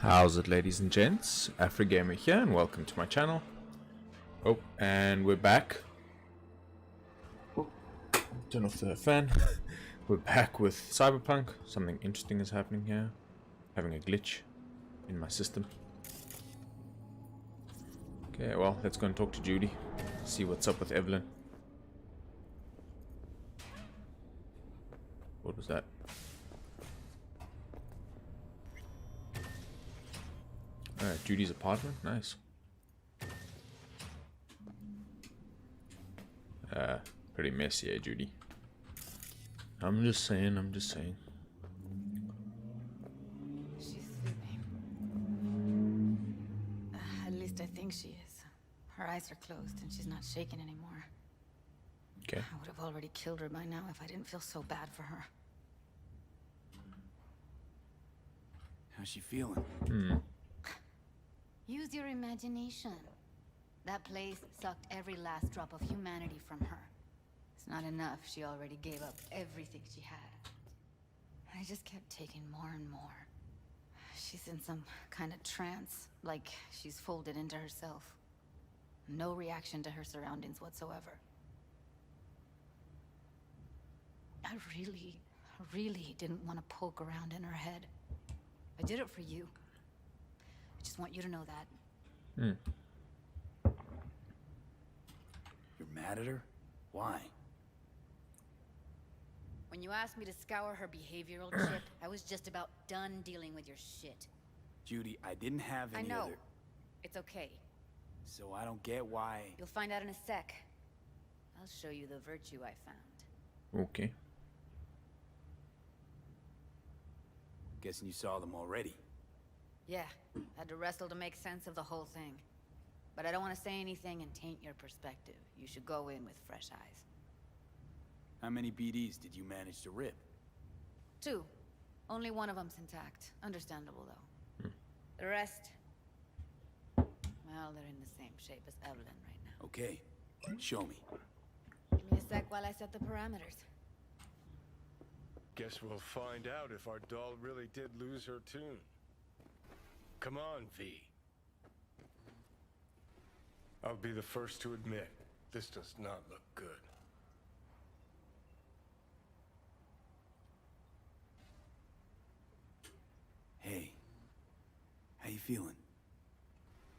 How's it, ladies and gents? AfriGamer here, and welcome to my channel. Oh, and we're back. Oh, turn off the fan. We're back with Cyberpunk. Something interesting is happening here. Having a glitch in my system. Okay, well, let's go and talk to Judy. See what's up with Evelyn. What was that? Alright, Judy's apartment. Nice. Pretty messy, eh, Judy? I'm just saying. She's sleeping. At least I think she is. Her eyes are closed and she's not shaking anymore. Okay. I would have already killed her by now if I didn't feel so bad for her. How's she feeling? Use your imagination. That place sucked every last drop of humanity from her. It's not enough. She already gave up everything she had. I just kept taking more and more. She's in some kind of trance, like she's folded into herself. No reaction to her surroundings whatsoever. I really didn't want to poke around in her head. I did it for you. I just want you to know that. You're mad at her? Why? When you asked me to scour her behavioral chip, I was just about done dealing with your shit. Judy, I didn't have any I know. other... It's okay. So I don't get why... You'll find out in a sec. I'll show you the virtue I found. Okay. Guessing you saw them already. Yeah, had to wrestle to make sense of the whole thing. But I don't want to say anything and taint your perspective. You should go in with fresh eyes. How many BDs did you manage to rip? 2. Only one of them's intact. Understandable, though. The rest... well, they're in the same shape as Evelyn right now. Okay, show me. Give me a sec while I set the parameters. Guess we'll find out if our doll really did lose her tune. Come on, V. I'll be the first to admit, this does not look good. Hey, how you feeling?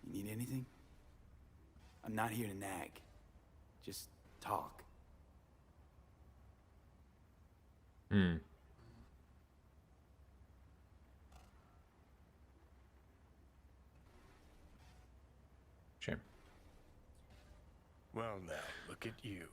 You need anything? I'm not here to nag. Just talk. Shame. Well now, look at you.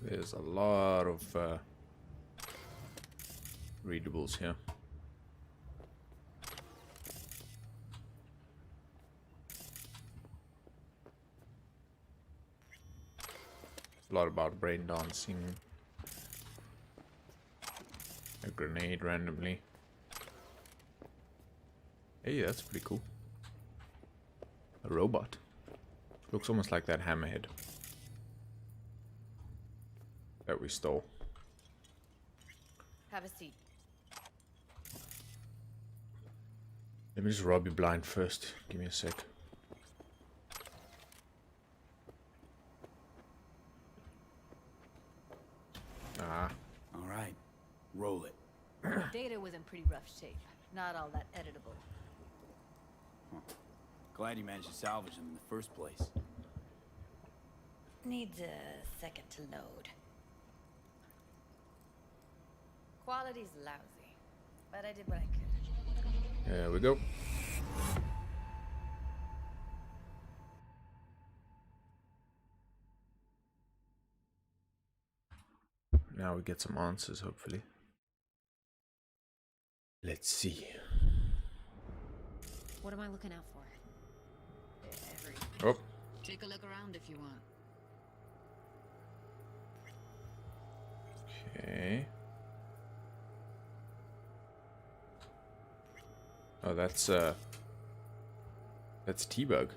There's a lot of readables here. A lot about brain dancing. A grenade randomly. Hey, that's pretty cool. A robot. Looks almost like that hammerhead that we stole. Have a seat. Let me just rob you blind first. Give me a sec. Ah. All right, roll it. Data was in pretty rough shape. Not all that editable. Glad you managed to salvage them in the first place. Needs a second to load. Quality's lousy, but I did what I could. There we go. Now we get some answers, hopefully. Let's see. What am I looking out for? Oh, Take a look around if you want. okay. Oh, that's T-Bug.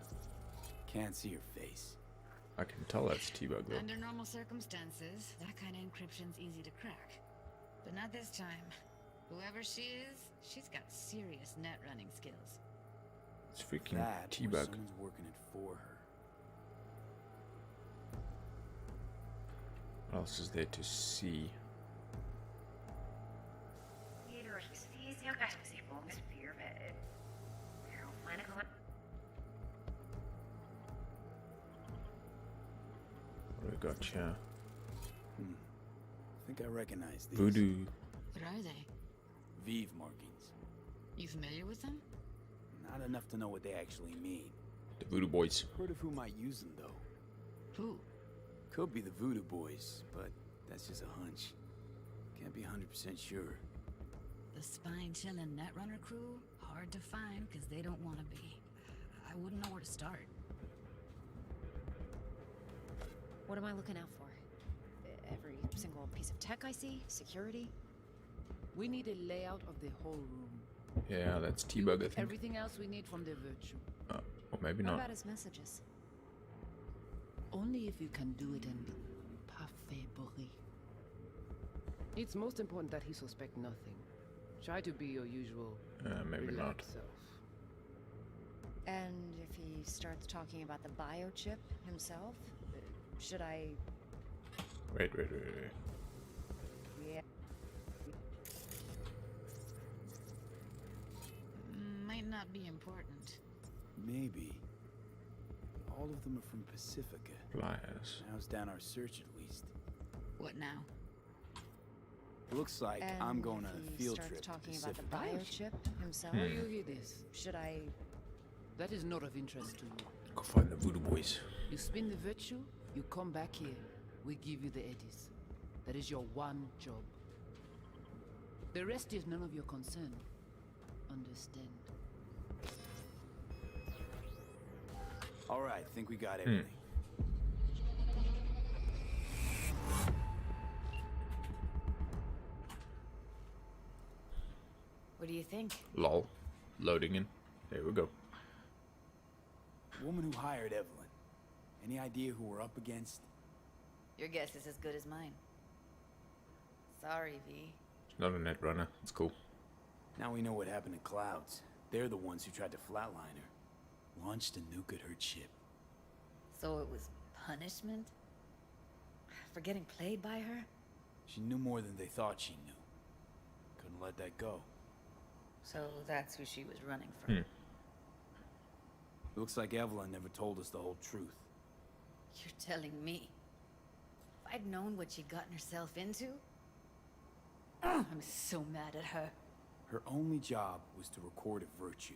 Can't see her face. I can tell that's T-Bug though. Under normal circumstances, that kind of encryption's easy to crack. But not this time. Whoever she is, she's got serious net running skills. It's freaking That or T-Bug. someone's working it for her. What else is there to see? What do we got here? I think I recognize these. Voodoo. What are they? Vive markings. You familiar with them? Not enough to know what they actually mean. The Voodoo Boys. Heard of who might use them, though. Who? Could be the Voodoo Boys, but that's just a hunch. Can't be 100% sure. The spine-chilling Netrunner crew? Hard to find, because they don't want to be. I wouldn't know where to start. What am I looking out for? Every single piece of tech I see? Security? We need a layout of the whole room. Yeah, that's You T-Bug, I get think. everything else we need from the virtue. Or maybe What not. about his messages? Only if you can do it in parfait bruit. It's most important that he suspect nothing. Try to be your usual Maybe not. relaxed self. And if he starts talking about the biochip himself, should I... Wait. Yeah. Might not be important. Maybe. All of them are from Pacifica. Flyers. Now's down our search at least. What now? Looks like And I'm going on if a he field starts trip to talking about the Pacifica. biochip himself, Where you hear this? should I... That is not of interest to you. Go find the Voodoo Boys. You spin the virtue, you come back here. We give you the eddies. That is your one job. The rest is none of your concern. Understand? All right, think we got everything. What do you think? Lol. Loading in. There we go. Woman who hired Evelyn. Any idea who we're up against? Your guess is as good as mine. Sorry, V. She's not a net runner. It's cool. Now we know what happened to Clouds. They're the ones who tried to flatline her. Launched a nuke at her ship. So it was punishment? For getting played by her? She knew more than they thought she knew. Couldn't let that go. So that's who she was running from. Looks like Evelyn never told us the whole truth. You're telling me? If I'd known what she'd gotten herself into? I'm so mad at her. Her only job was to record a virtue.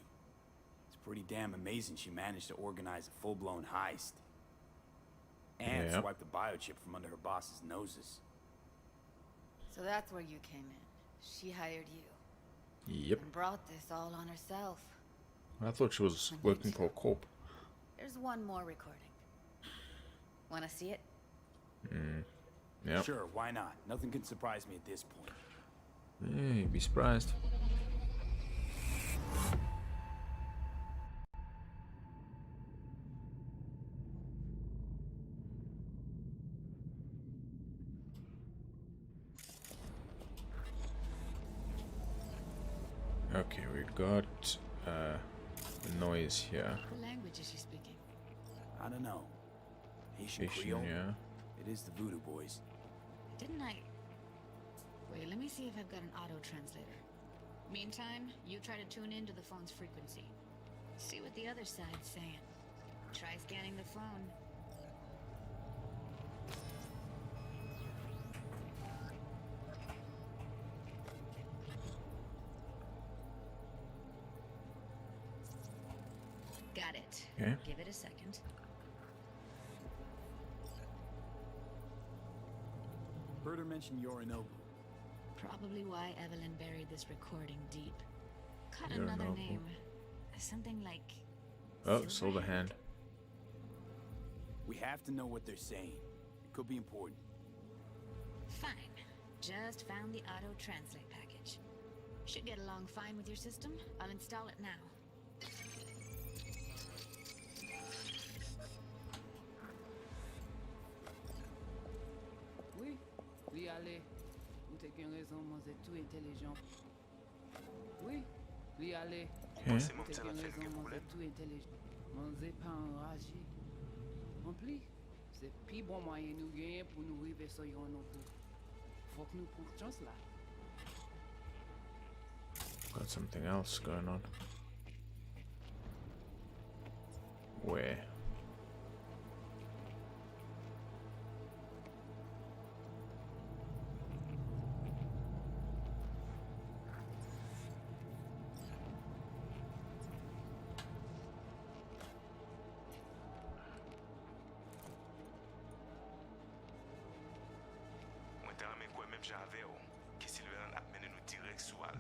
It's pretty damn amazing she managed to organize a full-blown heist. And Yeah. swipe the biochip from under her boss's noses. So that's where you came in. She hired you. Yep. And brought this all on herself. I thought she was working for a corp. There's one more recording. Wanna see it? Yep. Sure, why not? Nothing can surprise me at this point. Hey, be surprised. Okay, we got noise here. What language is she speaking? I don't know. Haitian Haitian, Creole? yeah. It is the Voodoo Boys. Didn't I... Wait, let me see if I've got an auto-translator. Meantime, you try to tune into the phone's frequency. See what the other side's saying. Try scanning the phone. Got it. Okay. Give it a second. Heard her mention Yorinobu. Probably why Evelyn buried this recording deep. Caught You're another noble. name. Something like... Oh, silver hand. We have to know what they're saying. It could be important. Fine. Just found the auto-translate package. Should get along fine with your system. I'll install it now. Oui, oui, allez. Vous avez raison, moi c'est tout intelligent. Oui, oui, allez. Okay. Vous avez raison, moi c'est tout intelligent. Moi c'est pas enragé. En plus, c'est plus bon moyen nous gagner pour nous arriver sur yon non plus. Faut que nous prenions chance là. Got something else going on. Where?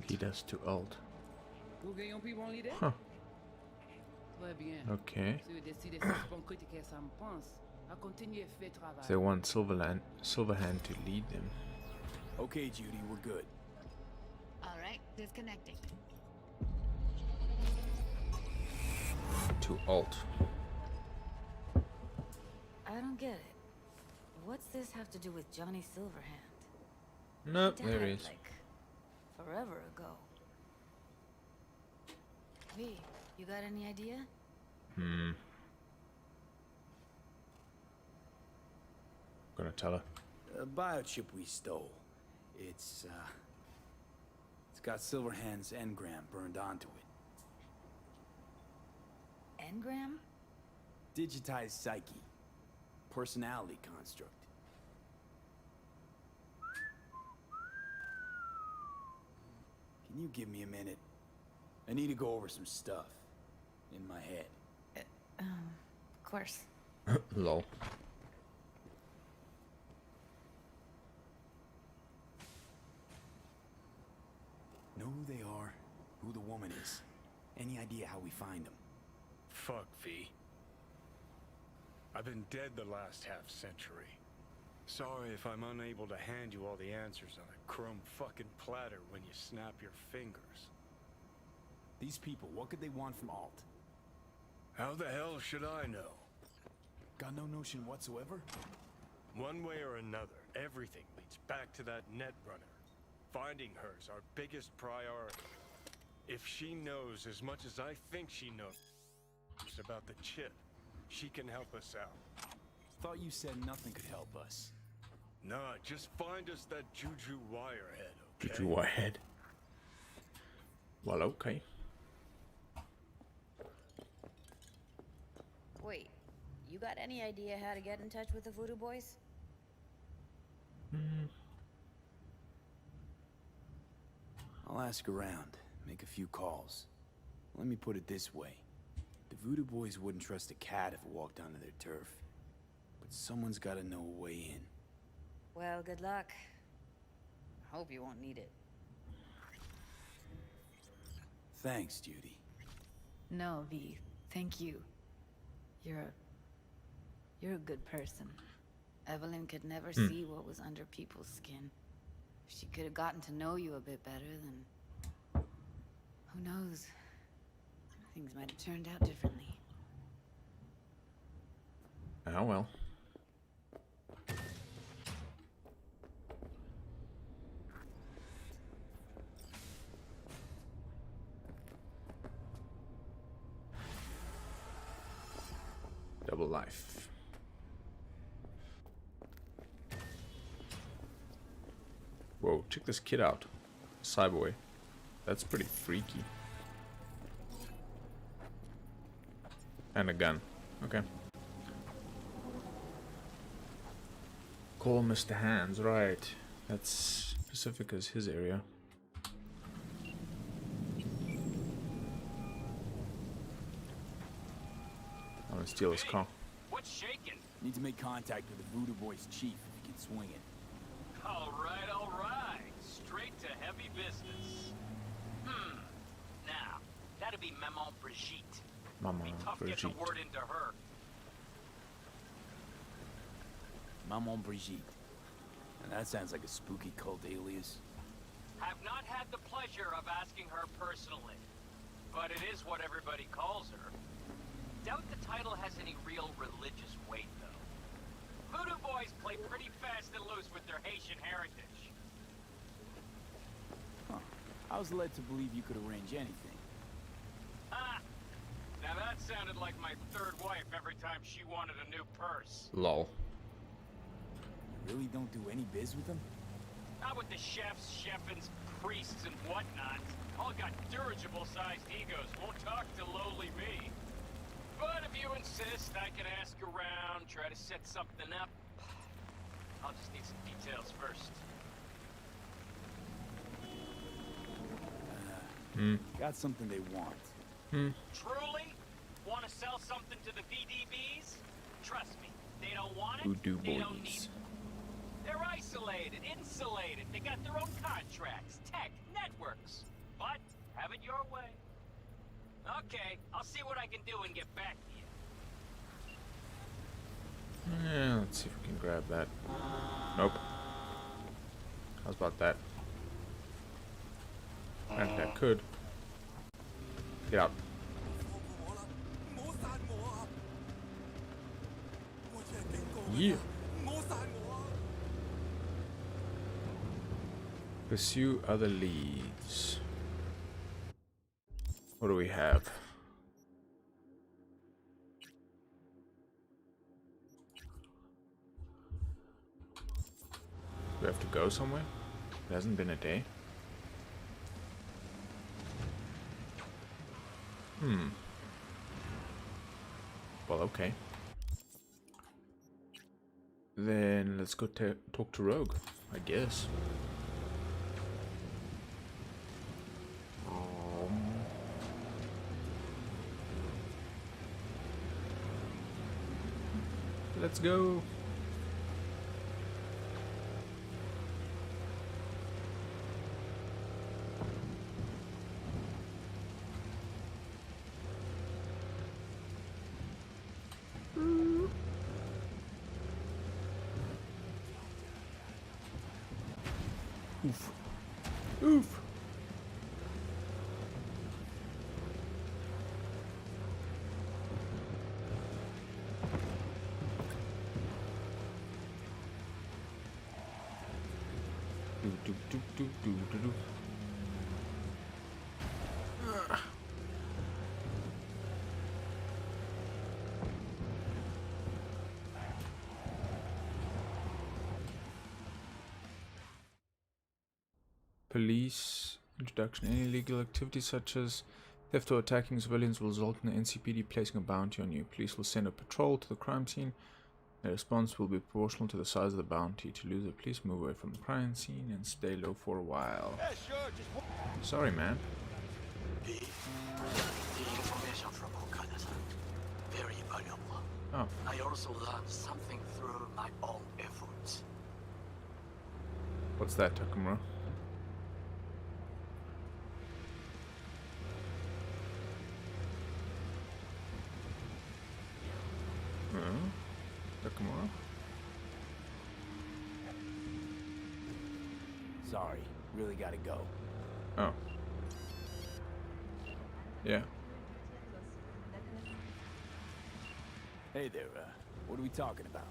Lead us to Alt. Vous gagnez plus bon l'idée? Huh. Très bien. Okay. Si vous décidez de suspendre critiquer ça me pense, à continuer à faire travail. They want Silverhand to lead them. Okay, Judy, we're good. All right, disconnecting. To Alt. I don't get it. What's this have to do with Johnny Silverhand? Nope, He there died, he is. like, forever ago. V, you got any idea? Gonna tell her. The biochip we stole. It's got Silverhand's engram burned onto it. Engram? Digitized psyche. Personality construct. Can you give me a minute? I need to go over some stuff in my head. Of course. Lol. Know who they are, who the woman is. Any idea how we find them? Fuck, V. I've been dead the last half-century. Sorry if I'm unable to hand you all the answers on a chrome fucking platter when you snap your fingers. These people, what could they want from Alt? How the hell should I know? Got no notion whatsoever? One way or another, everything leads back to that Netrunner. Finding her's our biggest priority. If she knows as much as I think she knows about the chip, she can help us out. Thought you said nothing could help us. Nah, just find us that Juju Wirehead, okay? Juju Wirehead. Well, okay. Wait, you got any idea how to get in touch with the Voodoo Boys? I'll ask around, make a few calls. Let me put it this way. The Voodoo Boys wouldn't trust a cat if it walked onto their turf. But someone's gotta know a way in. Well, good luck. I hope you won't need it. Thanks, Judy. No, V. Thank you. You're a good person. Evelyn could never see what was under people's skin. If she could have gotten to know you a bit better, then who knows? Things might have turned out differently. Oh well. Double life. Whoa, check this kid out. Cyberboy. That's pretty freaky. And a gun. Okay. Call Mr. Hands, right. That's Pacifica's his area. I'm gonna steal his car. What's shaking? Need to make contact with the Voodoo Boys chief if you can swing it. All right, all right. Straight to heavy business. Now, that'd be Maman Brigitte. Mama Be tough getting Brigitte. the word into her. Maman Brigitte. And that sounds like a spooky cult alias. Have not had the pleasure pleasure of asking her personally. But it is what everybody calls her. Doubt the title has any real religious weight, though. Voodoo boys play pretty fast and loose with their Haitian heritage. Huh. I was led to believe you could arrange anything. Ah! Now that sounded like my third wife every time she wanted a new purse. Lol. You really don't do any biz with them? Not with the chefs, chefins, priests, and whatnot. All got dirigible-sized egos, won't talk to lowly me. But if you insist, I can ask around, try to set something up. I'll just need some details first. Got something they want. Truly? Want to sell something to the VDBs? Trust me, they don't want it, Voodoo they don't need boys. it. They're isolated, insulated, they got their own contracts, tech, networks. But, have it your way. Okay, I'll see what I can do and get back to you. Yeah, let's see if we can grab that. Nope. How's about that? Apparently I could. Get out. Yeah. Pursue other leads. What do we have? Do we have to go somewhere? It hasn't been a day. Well, okay. Then let's go talk to Rogue, I guess. Let's go. Oof. Oof. Do. Police introduction. Any illegal activities such as theft or attacking civilians will result in the NCPD placing a bounty on you. Police will send a patrol to the crime scene. Their response will be proportional to the size of the bounty. To lose the police, move away from the crime scene and stay low for a while. Yeah, sure, just Sorry, man. the information from Okada-san. Very valuable. Oh, I also learned something through my own efforts. what's that, Takumura? Takumura? Sorry, really gotta go. Oh. Yeah. Hey there, what are we talking about?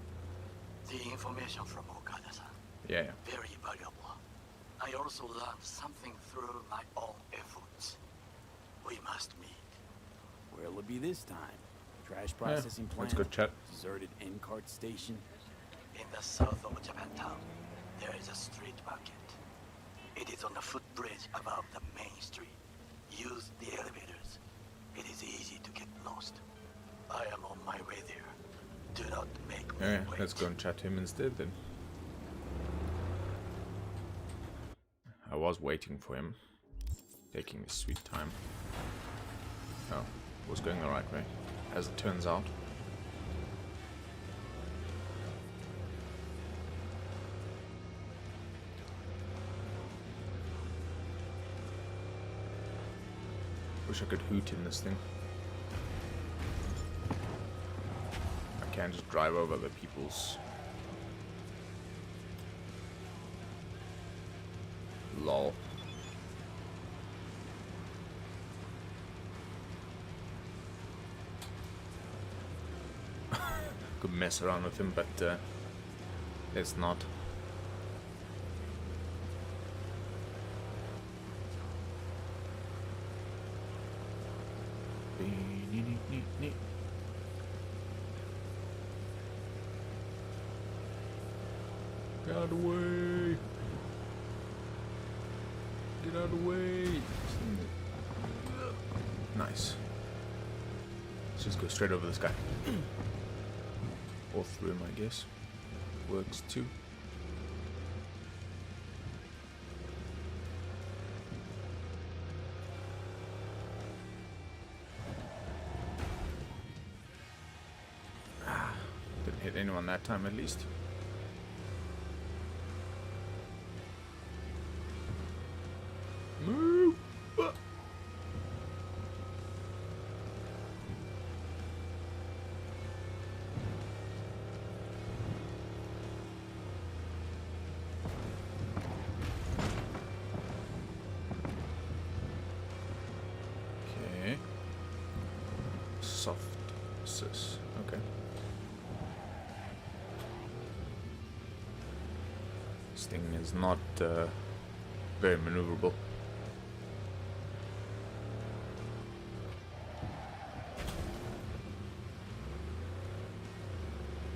The information from Okada-san. Yeah. Very valuable. I also learned something through my own efforts. We must meet. Where'll it be this time? Trash processing plant? Let's go chat. Deserted N-cart station? In the south of Japantown, there is a street market. It is on the footbridge above the main street. Use the elevators. It is easy to get lost. I am on my way there. Do not make me Yeah, wait. let's go and chat to him instead then. I was waiting for him. Taking his sweet time. Oh, was going the right way, as it turns out. Wish I could hoot in this thing. I can't just drive over the people's... Lol. could mess around with him, but let's not. Get out of the way! Get out of the way! Nice. Let's just go straight over this guy. Or through him, I guess. Works too. Didn't hit anyone that time, at least. Move! Okay. Soft sis. Okay. This thing is not very maneuverable.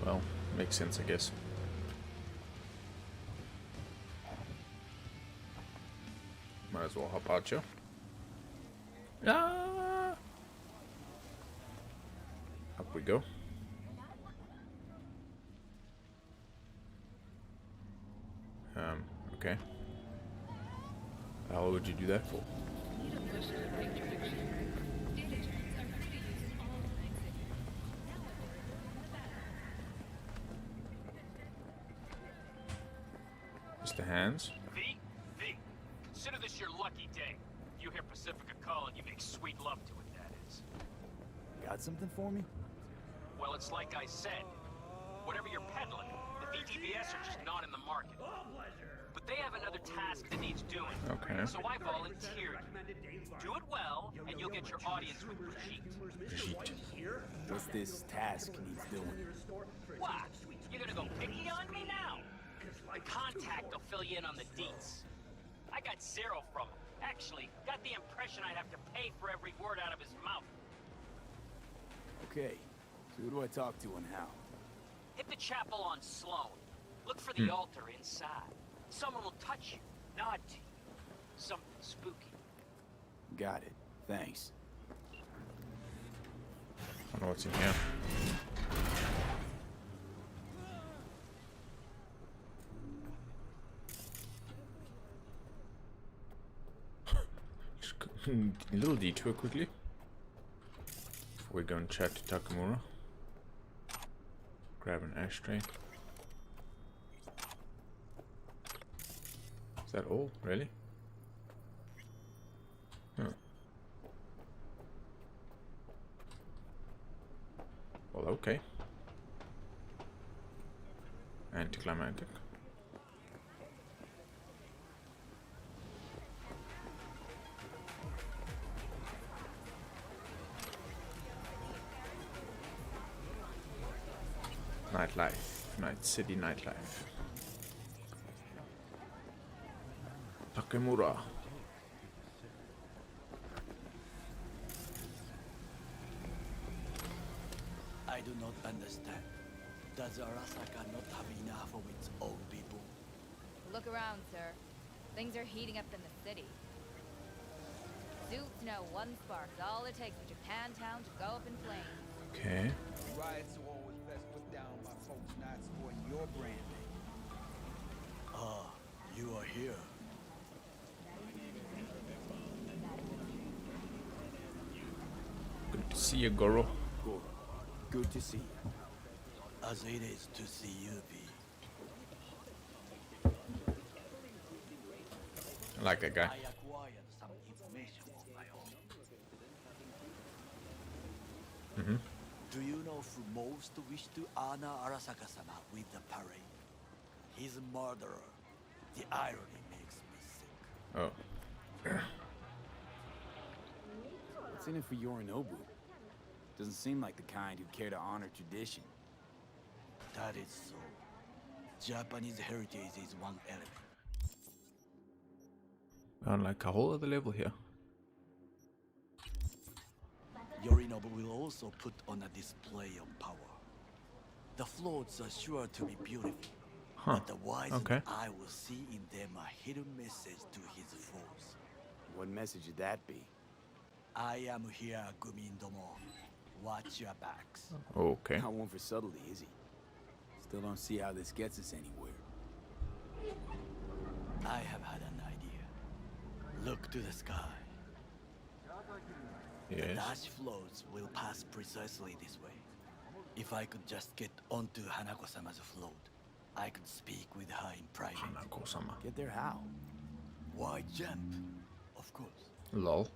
Well, makes sense, I guess. Might as well hop out, Joe. Ah! Up we go. Okay. How would you do that for? Just the hands. V? Consider this your lucky day. You hear Pacifica calling, you make sweet love to it, that is. Got something for me? Well, it's like I said. Whatever you're peddling, the VTBS are just not in the market. But they have another task that needs doing. Okay. So I volunteered. Do it well, and you'll get your audience with Brigitte. What's this task needs doing? What? You're gonna go picky on me now? The contact will fill you in on the deets. I got zero from him. Actually, got the impression I'd have to pay for every word out of his mouth. Okay, so who do I talk to and how? Hit the chapel on Sloan. Look for the altar inside. Someone will touch you, nod to you. Something spooky. Got it. Thanks. I don't know what's in here. Just a little detour quickly before we go and chat to Takamura. Grab an ashtray. Is that all? Really? Huh. Well, okay. Anticlimactic. Nightlife. Night City nightlife. Takamura. I do not understand. Does Arasaka not have enough of its own people? Look around, sir. Things are heating up in the city. Suits know one spark's all it takes for Japantown to go up in flames. Okay. Riots are always best put down by folks not supporting your branding. Ah, you are here. Good to see you, Goro. Goro, good to see you. As it is to see you, V. I like that guy. I acquired some information of my own. Do you know who most wish to honor Arasaka-sama with the parade? His murderer. The irony makes me sick. Oh. What's in it for Yorinobu? Doesn't seem like the kind who care to honor tradition. That is so. Japanese heritage is one element. Found like a whole other level here. Yorinobu will also put on a display of power. The floats are sure to be beautiful, but the wizened eye will see in them a hidden message to his foes. What message would that be? I am here, Gumindomo. Watch your backs. Okay. Not one for subtlety, is he? Still don't see how this gets us anywhere. I have had an idea. Look to the sky. The Yes. dash floats will pass precisely this way. If I could just get onto Hanako-sama's float, I could speak with her in private. Hanako-sama. Get there how? Why jump? Of course. Lol.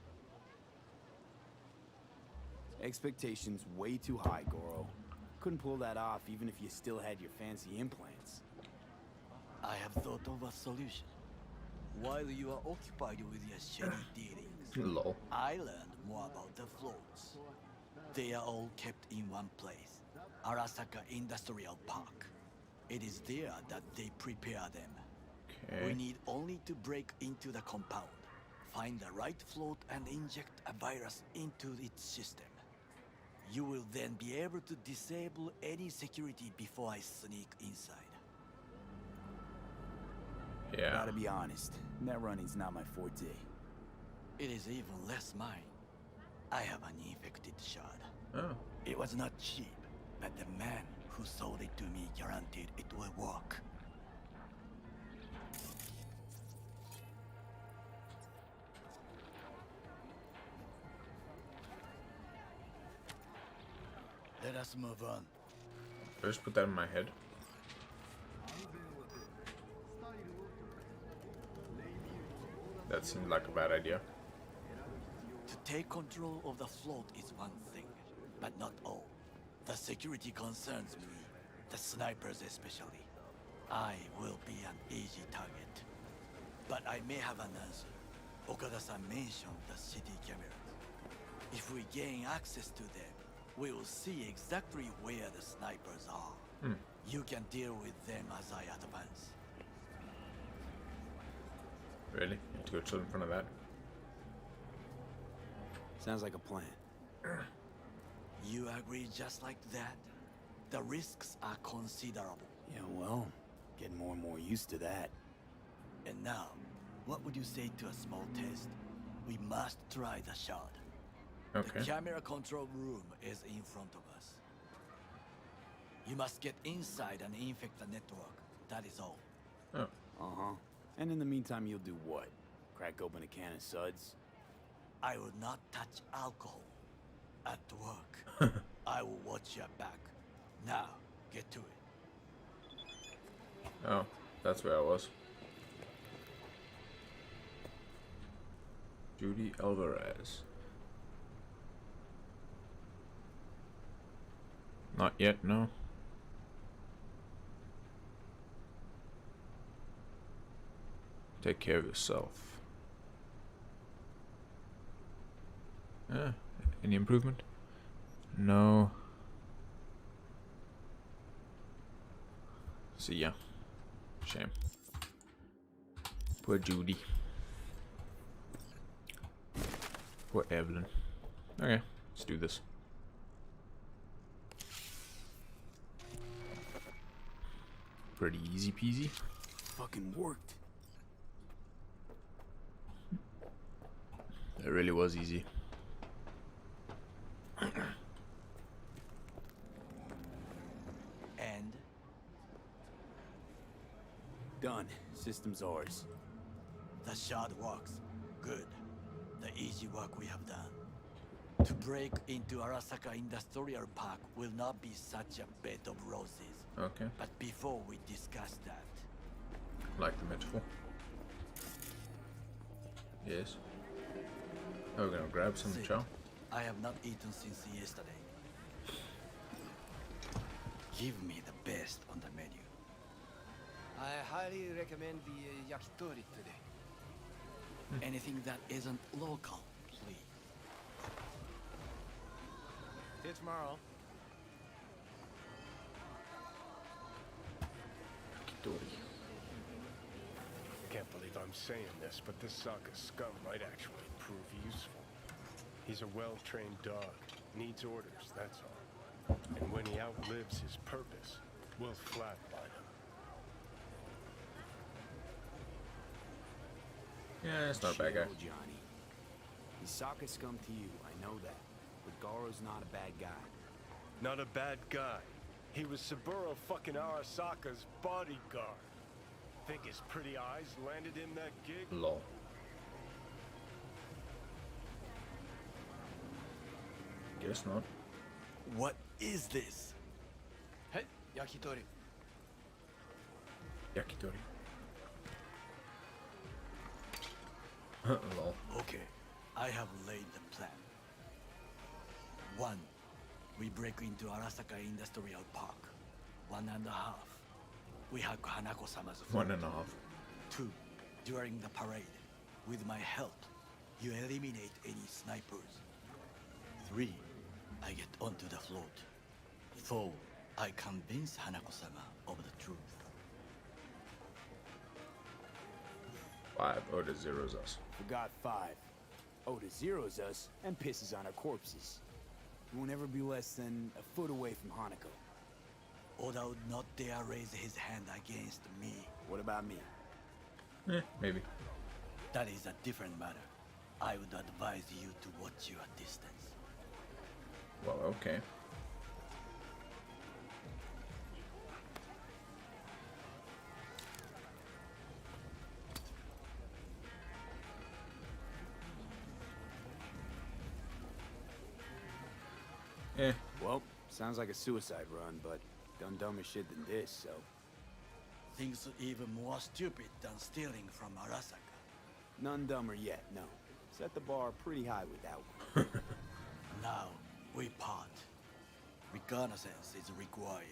Expectations way too high, Goro. Couldn't pull that off even if you still had your fancy implants. I have thought of a solution. While you are occupied with your shady dealings, Lol. I learned more about the floats. They are all kept in one place, Arasaka Industrial Park. It is there that they prepare them. We Okay. need only to break into the compound, find the right float and inject a virus into its system. You will then be able to disable any security before I sneak inside. Yeah. Gotta be honest, net running's not my forte. It is even less mine. I have an infected shard. Oh. It was not cheap, but the man who sold it to me guaranteed it will work. Let us move on. Just put that in my head. That seemed like a bad idea. To take control of the float is one thing, but not all. The security concerns me, the snipers especially. I will be an easy target. But I may have an answer. Okada-san mentioned the city cameras. If we gain access to them, we will see exactly where the snipers are. You can deal with them as I advance. Really? You have to go chill in front of that? Sounds like a plan. You agree just like that? The risks are considerable. Yeah, well, getting more and more used to that. And now, what would you say to a small test? We must try the shard. Okay. The camera control room is in front of us. You must get inside and infect the network. That is all. Oh. Uh-huh. And in the meantime, you'll do what? Crack open a can of suds? I will not touch alcohol. At work. I will watch your back. Now, get to it. Oh, that's where I was. Judy Alvarez. Not yet, no. Take care of yourself. Any improvement? No. So yeah. Shame. Poor Judy. Poor Evelyn. Okay, let's do this. Pretty easy peasy. Fucking worked. That really was easy. And Done. System's ours. the shard works. Good. The easy work we have done. To break into Arasaka Industrial Park will not be such a bed of roses. Okay, But before we discuss that, like the metaphor. Yes. Oh, we're gonna grab some Sit. chow. I have not eaten since yesterday. Give me the best on the menu. I highly recommend the yakitori today. Anything that isn't local, please. Till tomorrow. Yakitori. Can't believe I'm saying this, but this Sokka scum might actually prove useful. He's a well-trained dog. Needs orders, that's all. And when he outlives his purpose, we'll flatline him. Yeah, it's not a bad guy. Chill, Johnny. He's Sokka scum to you, I know that. But Garo's not a bad guy. Not a bad guy. He was Saburo fucking Arasaka's bodyguard. Think his pretty eyes landed him that gig? Lol. Guess not. What is this? Hey, Yakitori. Yakitori. Lol. Okay, I have laid the plan. 1. We break into Arasaka Industrial Park. 1.5. We hack Hanako-sama's phone. 1.5. 2. During the parade, with my help, you eliminate any snipers. 3. I get onto the float. 4. I convince Hanako-sama of the truth. 5. Oda zeros us. Forgot 5. Oda zeros us and pisses on our corpses. We won't ever be less than a foot away from Hanako. Oda would not dare raise his hand against me. What about me? Maybe. That is a different matter. I would advise you to watch your distance. Well, okay. Well, sounds like a suicide run, but done dumber shit than this, so... Things even more stupid than stealing from Arasaka. None dumber yet, no. Set the bar pretty high with that one. Now, we part. Reconnaissance is required.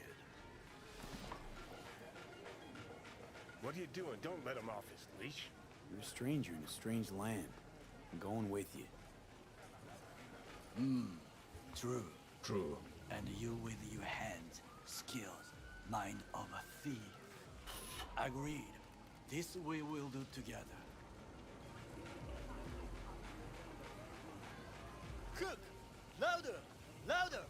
What are you doing? Don't let him off his leash. You're a stranger in a strange land. I'm going with you. True. True. And you with your hands, skills, mind of a thief. Agreed. This we will do together. Cook! Louder! Louder!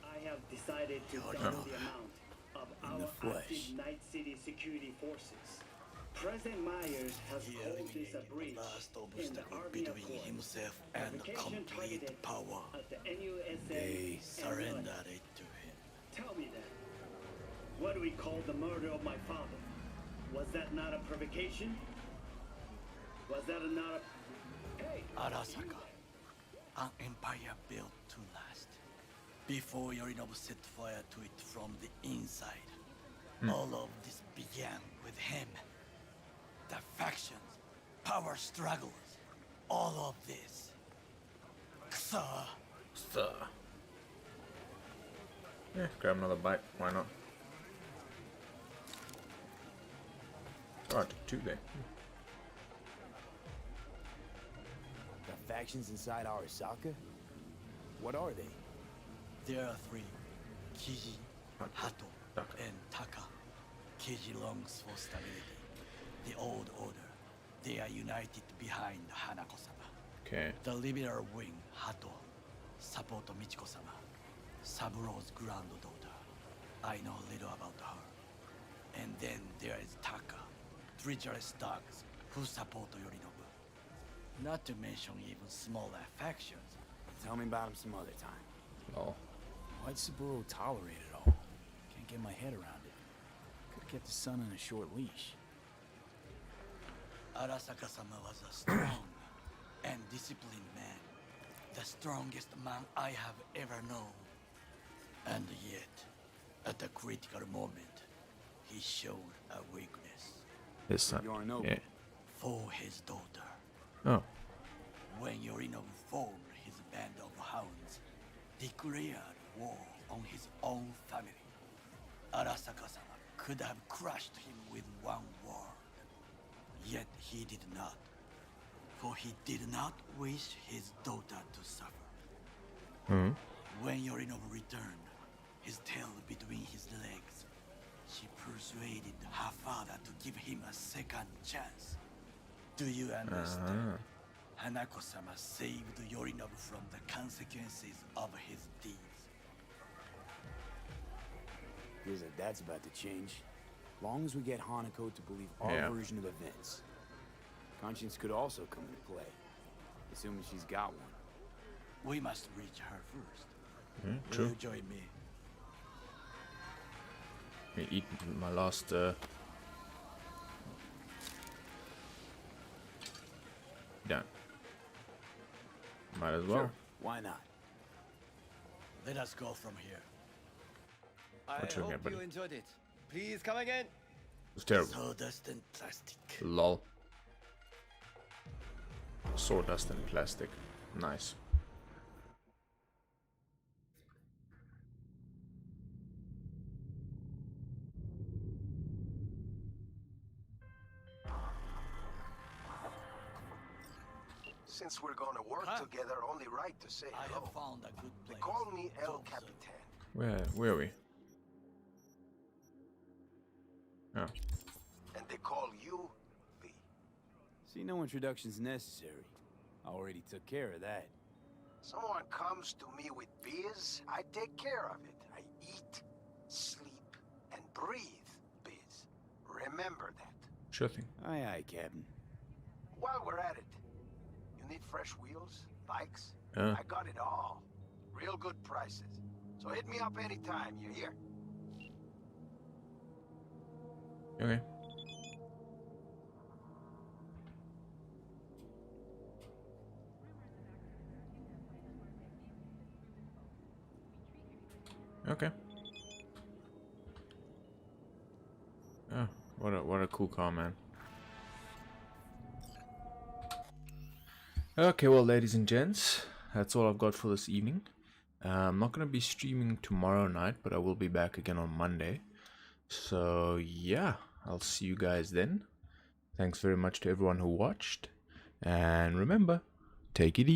I have decided to double the amount of our active Night City security forces. President Myers has called this a breach in the Army of between Court. himself and Provocation complete targeted power. at the NUSA They and surrendered Rudd. it to him. Tell me then, what do we call the murder of my father? Was that not a provocation? Was that not a... Hey! Arasaka, an empire built to last. Before Yorinobu set fire to it from the inside, all of this began with him. The factions, power struggles, all of this. Ksa. So. Yeah, grab another bite. Why not? Oh, I took 2 there. The factions inside Arasaka? What are they? There are 3. Kiji, Hato, Taka. and Taka. Kiji longs for stability. The old order. They are united behind Hanako-sama. Okay. The liberal wing, Hato, support Michiko-sama, Saburo's granddaughter. I know little about her. And then there is Taka, treacherous dogs who support Yorinobu. Not to mention even smaller factions. Tell me about him some other time. Lol. Why'd Saburo tolerate it all? Can't get my head around it. Could've kept his son on a short leash. Arasaka-sama was a strong and disciplined man. The strongest man I have ever known. And yet, at a critical moment, he showed a weakness. His son. Yorinobu. Yeah. For his daughter. Oh. When Yorinobu formed his band of hounds, declared war on his own family, Arasaka-sama could have crushed him with one word. Yet he did not, for he did not wish his daughter to suffer. When Yorinobu returned, his tail between his legs, She persuaded her father to give him a second chance. Do you understand? Hanako-sama saved Yorinobu from the consequences of his deeds. Feels like that's about to change. Long as we get Hanako to believe our version of events. Conscience could also come into play, assuming she's got one. We must reach her first. True. Will you join me? Let me eat my last done. Might as well. Sure, why not? Let us go from here. I hope you enjoyed it. Please come again. It's terrible. Sawdust and plastic. Lol. Sawdust and plastic. Nice. Since we're gonna work together, only right to say hello. I have found a good place. They call me El Capitan. Where are we? Oh. And they call you V. See, no introduction's necessary. I already took care of that. Someone comes to me with biz, I take care of it. I eat, sleep, and breathe biz. Remember that. Sure thing. Aye, aye, Captain. While we're at it, you need fresh wheels, bikes? Yeah. I got it all. Real good prices. So hit me up anytime, you hear? Okay. Okay. Oh, what a cool car, man. Okay, well, ladies and gents, that's all I've got for this evening. I'm not going to be streaming tomorrow night, but I will be back again on Monday. So, yeah, I'll see you guys then. Thanks very much to everyone who watched. And remember, take it easy.